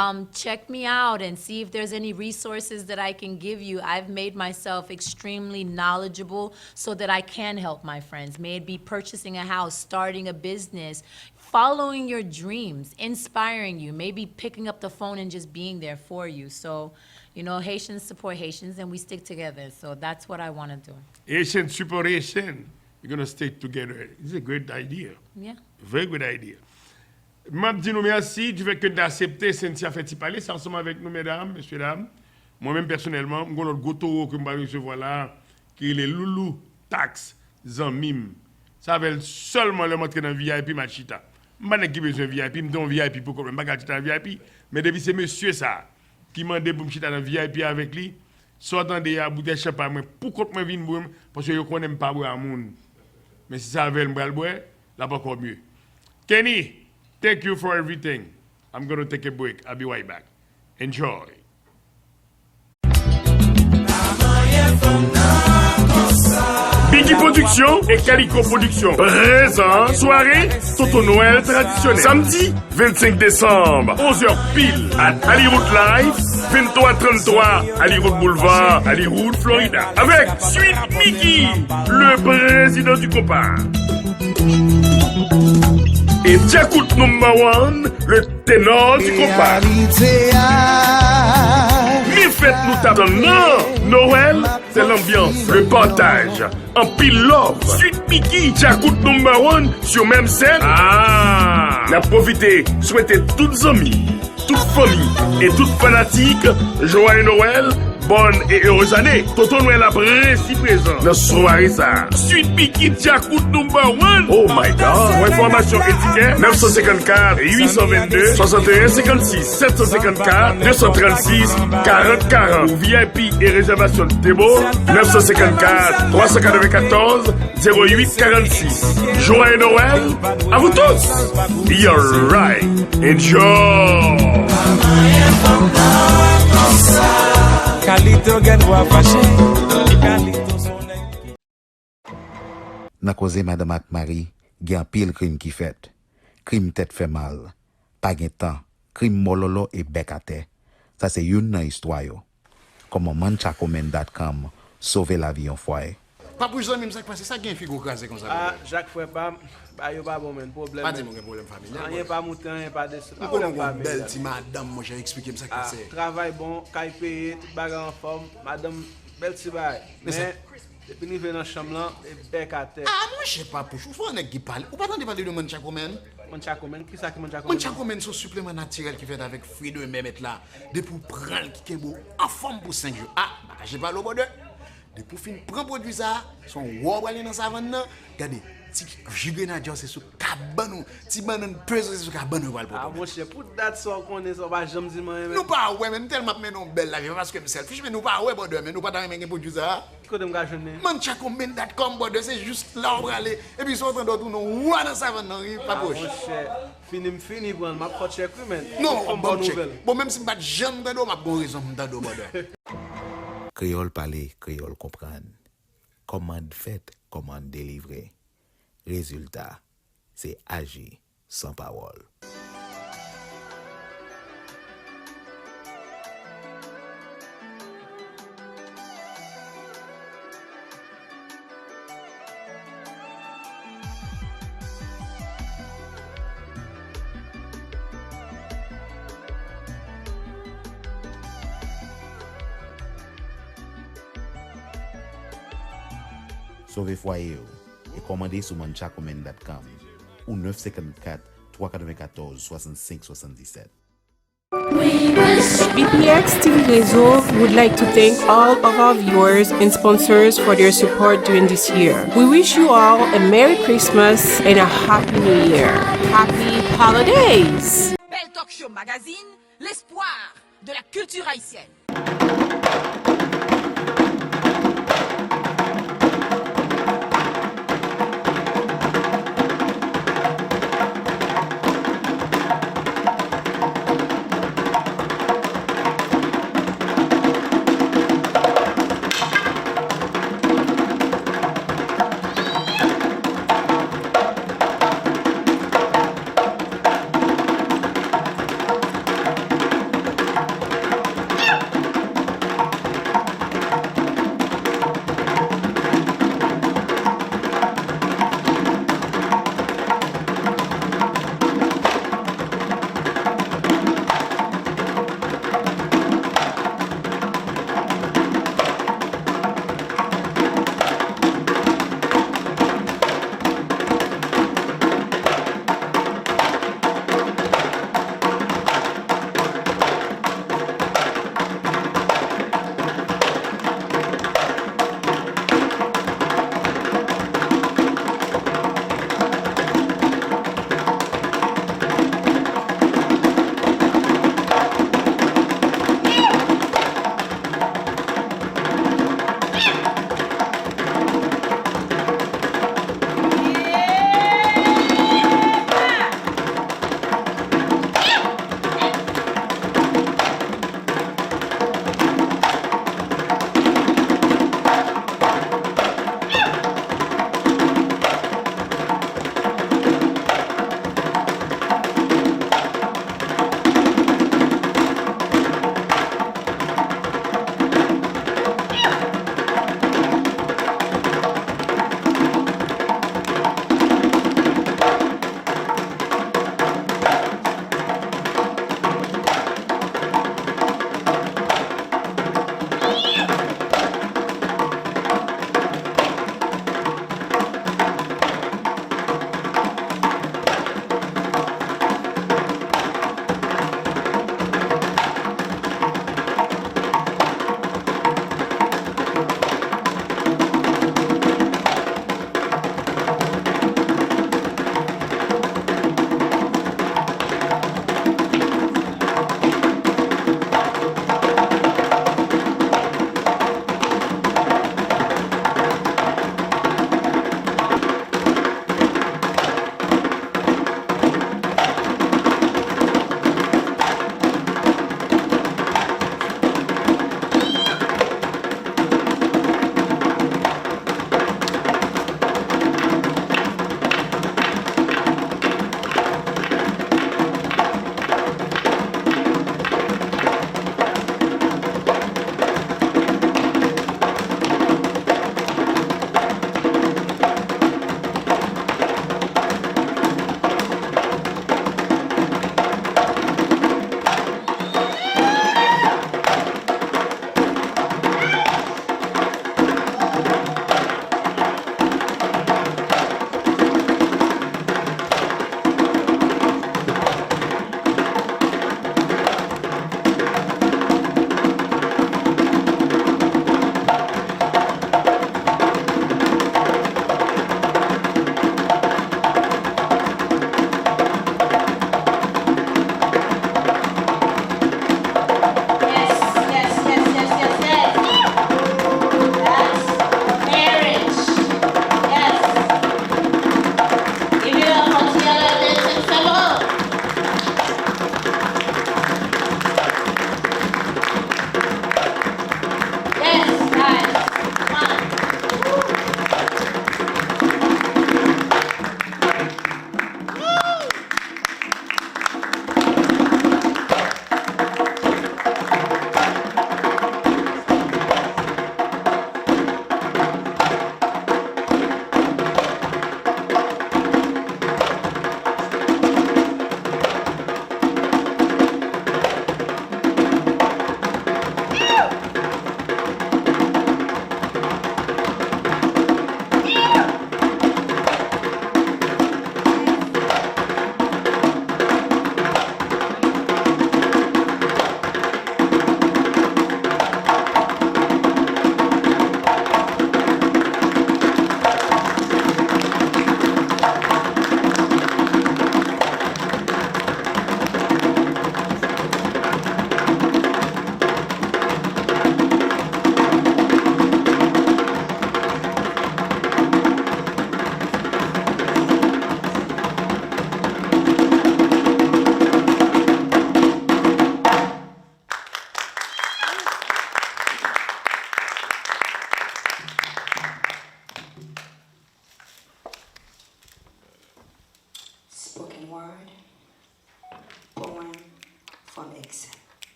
[SPEAKER 7] check me out and see if there's any resources that I can give you. I've made myself extremely knowledgeable so that I can help my friends. May it be purchasing a house, starting a business, following your dreams, inspiring you, maybe picking up the phone and just being there for you. So, Haitians support Haitians and we stick together. So that's what I want to do.
[SPEAKER 1] Haitian support Haitian. We're going to stick together. It's a great idea.
[SPEAKER 7] Yeah.
[SPEAKER 1] Very good idea. Je dis nous merci du fait que tu as accepté Cynthia fait parler. C'est ensemble avec nous, mesdames, messieurs, dames. Moi-même, personnellement, j'ai notre gâteau que je vais recevoir là, qui est le Loulou Tax Zanmim. Ça veut seulement le montrer dans le VIP Machita. Je n'ai pas besoin de VIP, je me donne VIP pour que je ne pas dans le VIP. Mais depuis c'est monsieur ça qui m'a demandé pour me chiter dans le VIP avec lui, soit dans des bouteilles de champagne, pourquoi je viens boire parce que je ne connais pas boire à monde. Mais si ça veut le boire, là pas encore mieux. Kenny, thank you for everything. I'm going to take a break. I'll be right back. Enjoy. Biggie Production et Calico Production. Présent, soirée, Toto Noël traditionnel. Samedi, 25 décembre, 11h pile, à Hollywood Live, 2333, Hollywood Boulevard, Hollywood, Florida. Avec Sweet Mickey, le président du Copa. Et Djakout #1, le ténor du Copa. Les fêtes nous t'attendent. Noël, c'est l'ambiance, le partage. En pilote, Sweet Mickey, Djakout #1 sur même scène. La profiter, souhaiter toutes amies, toutes familles et toutes fanatiques, joyeux Noël, bonne et heureuse année. Toto Noël après si présent. La soirée ça. Sweet Mickey, Djakout #1. Oh my God. Pour information étiquette, 954 822 61 56 754 236 40 40. Pour VIP et réservation de table, 954 394 08 46. Joyeux Noël à vous tous. You're right. Enjoy.
[SPEAKER 12] Nan koze Madame ak Marie, gen pile crime qui fait. Crime tête fait mal. Pas gen temps. Crime mololo et bec à terre. Ça c'est une nan histoire yo. Comment manchacomen.com sauver la vie en foyer.
[SPEAKER 3] Pas pour ça même ça passe ça gen figo crasé comme ça.
[SPEAKER 13] Jacques frère pas yo pas bon men problème.
[SPEAKER 3] Pas dit mon problème familial.
[SPEAKER 13] Rien pas mouton, rien pas de
[SPEAKER 3] ça. Problème belle ti madame moi j'ai expliqué ça que c'est.
[SPEAKER 13] Travail bon, kay payer, tout bagarre en forme, madame belle ti bail. Mais depuis nous venons dans chambre là et bec à terre.
[SPEAKER 3] Moi je sais pas pour faut un qui parle. Ou pas attendre parler de manchacomen.
[SPEAKER 13] Manchacomen, qui ça qui manchacomen?
[SPEAKER 3] Manchacomen c'est un supplément naturel qui fait avec fruits de même là. De pour prendre qui est beau en forme pour 5 jours. J'ai pas le bonheur. De pour fin prendre produit ça, son wou aller dans savane là. Regardez, ti grenadier c'est sur cabane, ti banane pèse c'est sur cabane pour le
[SPEAKER 13] mon cher, pour date ça connaît ça pas jamais dire moi.
[SPEAKER 3] Nous pas ouais même tellement mais non belle la vie parce que me selfish mais nous pas ouais bonheur mais nous pas dans même produit ça.
[SPEAKER 13] Côté me gagner.
[SPEAKER 3] Manchacomen.com bonheur c'est juste là pour aller et puis sortant d'autre nous ouais dans savane pas proche.
[SPEAKER 13] Mon cher, fini prendre m'a pas check même.
[SPEAKER 3] Non, bonne nouvelle. Bon même si pas jamais dans m'a bon raison dans bonheur.
[SPEAKER 12] Créole parler, créole comprendre. Commande faite, commande délivrée. Résultat, c'est agir sans parole. Sauver foyer et commander sur manchacomen.com ou 954 394 65 77.
[SPEAKER 14] BPX TV Réseau would like to thank all of our viewers and sponsors for their support during this year. We wish you all a Merry Christmas and a Happy New Year. Happy Holidays!
[SPEAKER 2] Belle Talk Show Magazine, l'espoir de la culture haïtienne.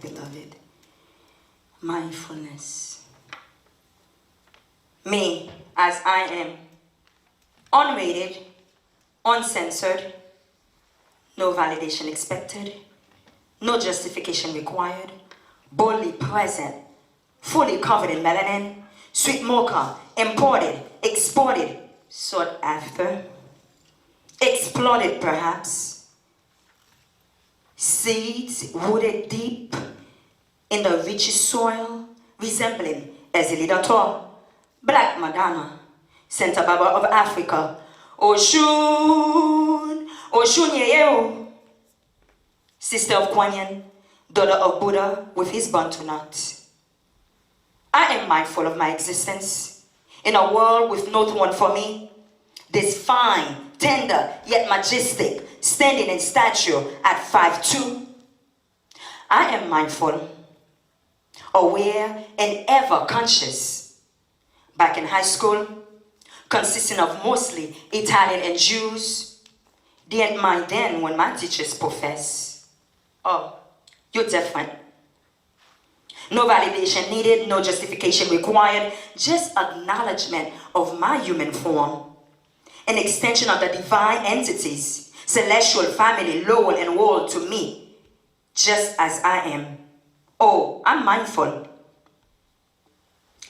[SPEAKER 15] beloved. Mindfulness. Me, as I am, unrated, uncensored, no validation expected, no justification required, boldly present, fully covered in melanin, sweet mocha, imported, exported, sought after, exploited perhaps, seeds rooted deep in the richest soil, resembling Ezeli Tor, Black Madonna, Santa Barbara of Africa, Oshun, Oshun Yeyeo, sister of Kuan Yin, daughter of Buddha with his Bantu knot. I am mindful of my existence in a world with no throne for me. This fine, tender, yet majestic, standing in stature at 5'2". I am mindful, aware, and ever conscious. Back in high school, consisting of mostly Italian and Jews, didn't mind then when my teachers profess. Oh, you're different. No validation needed, no justification required, just acknowledgement of my human form. An extension of the divine entities, celestial family, Lowell and world to me, just as I am. Oh, I'm mindful.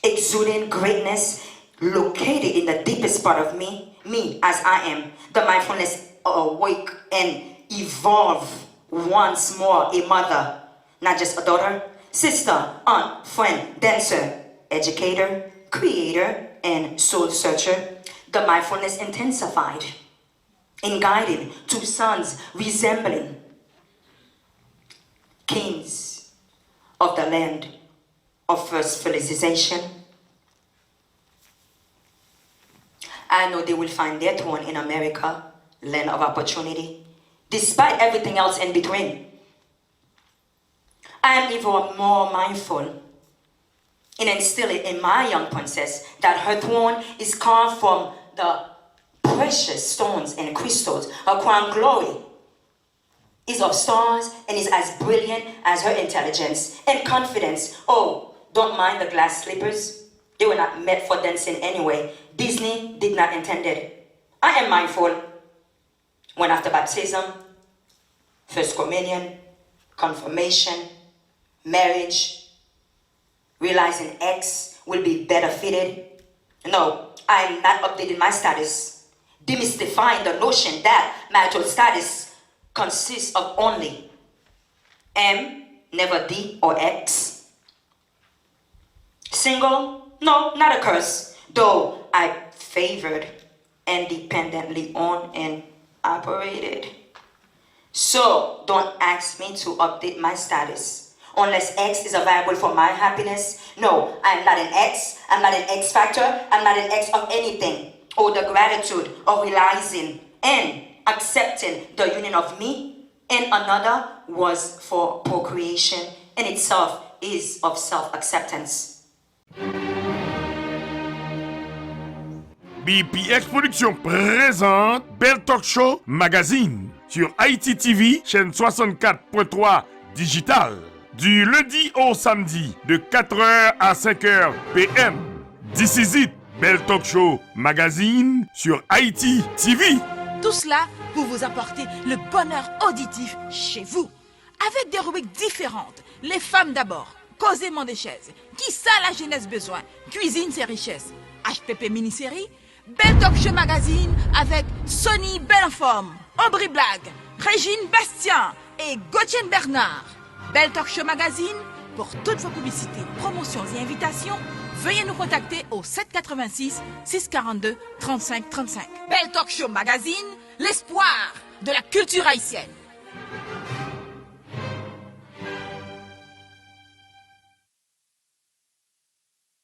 [SPEAKER 15] Exuding greatness located in the deepest part of me as I am. The mindfulness awake and evolve once more a mother, not just a daughter, sister, aunt, friend, dancer, educator, creator, and soul searcher. The mindfulness intensified in guiding two sons resembling kings of the land of first fertilization. I know they will find their throne in America, land of opportunity, despite everything else in between. I am even more mindful in instilling in my young princess that her throne is carved from the precious stones and crystals. Her crown glory is of stars and is as brilliant as her intelligence and confidence. Oh, don't mind the glass slippers. They were not meant for dancing anyway. Disney did not intend it. I am mindful when after baptism, first communion, confirmation, marriage, realizing X will be better fitted. No, I am not updating my status, demystifying the notion that marital status consists of only M, never D or X. Single? No, not a curse, though I favored independently owned and operated. So don't ask me to update my status unless X is available for my happiness. No, I am not an X. I'm not an X factor. I'm not an X of anything. Oh, the gratitude of realizing and accepting the union of me and another was for procreation in itself is of self-acceptance.
[SPEAKER 1] BPX Productions présente Belle Talk Show Magazine sur Haïti TV, chaîne 64.3 digital, du lundi au samedi de 4h à 5h PM. This is it, Belle Talk Show Magazine sur Haïti TV.
[SPEAKER 2] Tout cela pour vous apporter le bonheur auditif chez vous. Avec des rubriques différentes. Les femmes d'abord, causément des chaises. Qui ça la jeunesse besoin? Cuisine ses richesses. HPP mini-série. Belle Talk Show Magazine avec Sonny Belenforme, Aubry Blague, Régine Bastien et Gauthier Bernard. Belle Talk Show Magazine, pour toutes vos publicités, promotions et invitations, veuillez nous contacter au 786 642 35 35. Belle Talk Show Magazine, l'espoir de la culture haïtienne.